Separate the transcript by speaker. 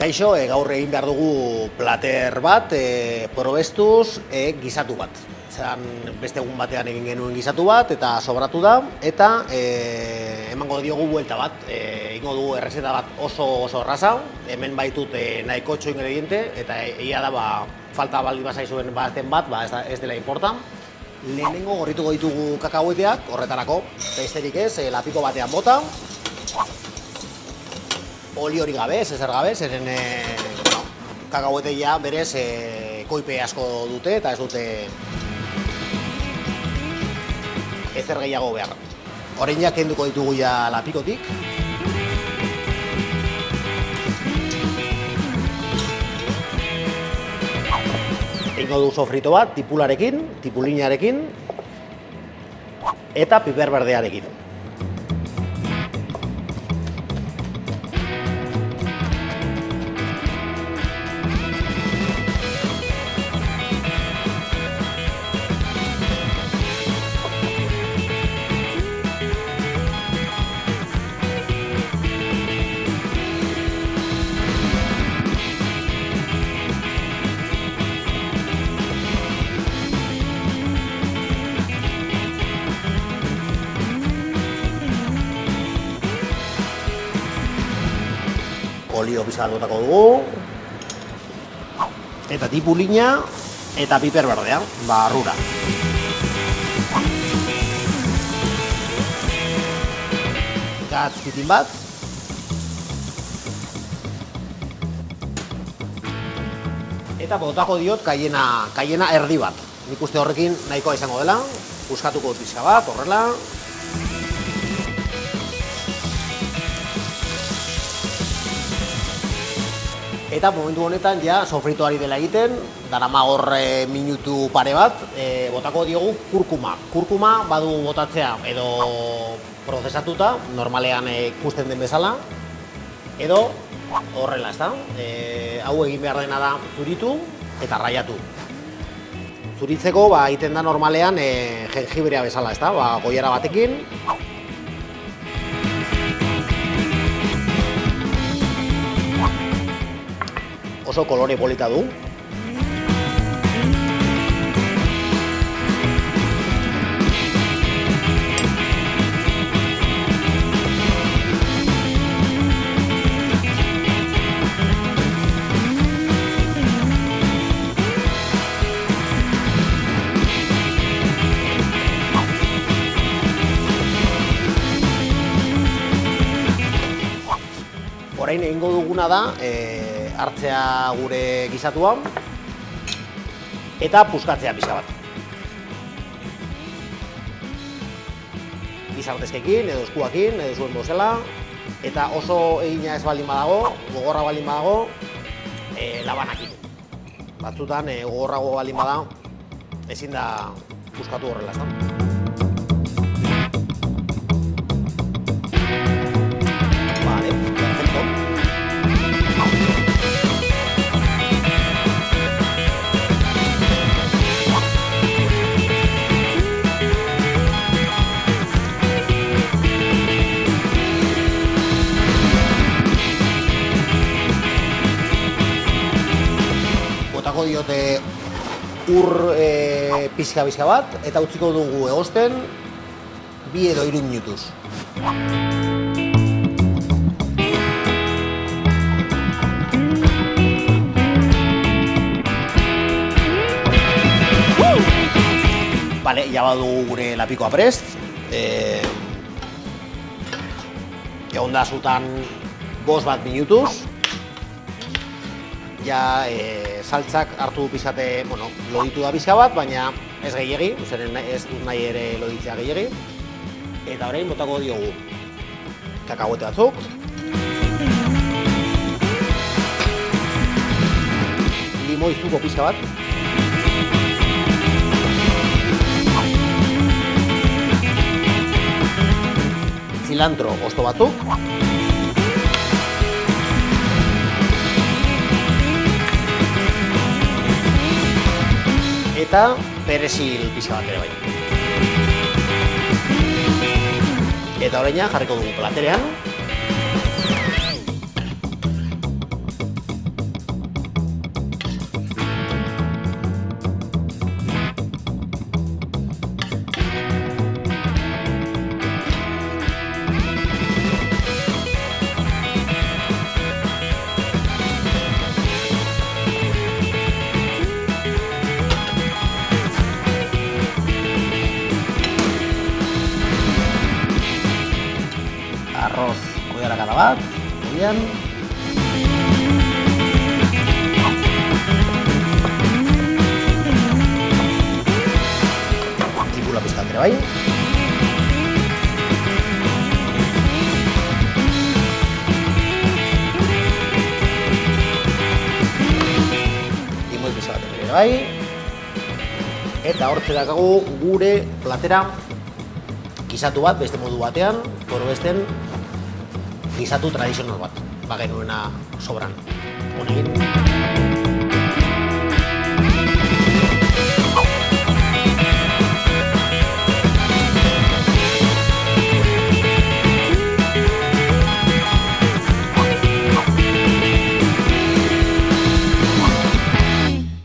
Speaker 1: Kaixo, gaur egin behar dugu plater bat, probestuz gizatu bat. Zeran beste egun batean egin genuen gizatu bat, eta sobratu da, eta emango diogu buelta bat. Egingo dugu errezeta bat oso erraza, hemen baitut nahiko 8 ingrediente, eta egia da falta baldin bazaizuen baten bat, ez dela importa. Lehenengo gorrituko ditugu kakahueteak, horretarako, besterik ez, lapiko batean bota. Oli hori gabe, ezer gabe, zeren kakahueteia berez koipe asko dute eta ez dute ezer gehiago behar. Orain kenduko ditugu ja lapikotik. Egingo du sofrito bat, tipulinarekin eta piper berdearekin. Olio pizka bat botako dugu, eta tipulina eta piper berdea, barrura. Gatz pitin bat. Eta botako diot kaiena erdi bat. Nik uste horrekin nahikoa izango dela, puskatuko pizka bat, horrela. Eta momentu honetan ja sofritoari dela egiten, darama hor minutu pare bat, botako diogu kurkuma. Kurkuma badu botatzea edo prozesatuta, normalean ikusten den bezala, edo horrela, ezta? Hau egin behar dena da zuritu eta raiatu. Zuritzeko egiten da normalean jengibrea bezala, ezta? Goiara batekin. Oso kolore polita du. Orain egingo duguna da, hartzea gure gizatua eta puskatzea pixka bat. Gizartezkekin edo eskuakin, edo zuen bozela, eta oso egina ez baldin badago, gogorra baldin badago, labanakin. Batzutan gogorrago baldin bada, ezin da puskatu horrela, ezta? Botako diote ur pizka bat, eta utziko dugu egosten 2 edo 3 minutuz. Bale, ja badugu gure lapikoa prest. Egon da zutan 5 minutuz. Ja saltzak hartu pizkate, loditu da pizka bat, baina ez gehiegi, zeren ez dut nahi ere loditzea gehiegi. Eta orain botako diogu kakahuete batzuk. Limoi zuko pizka bat. Cilantro hosto batzuk. Eta perezil pizka bat ere bai. Eta orain jarriko dugu platerean. arroz koiarakada bat, goian. Tipula pizkat ere bai. Limoi pizkat ere bai. Eta hortze dakagu gure platera gisatu bat, beste modu batean, besten gisatu tradizional bat, bagenuena sobran. Honekin.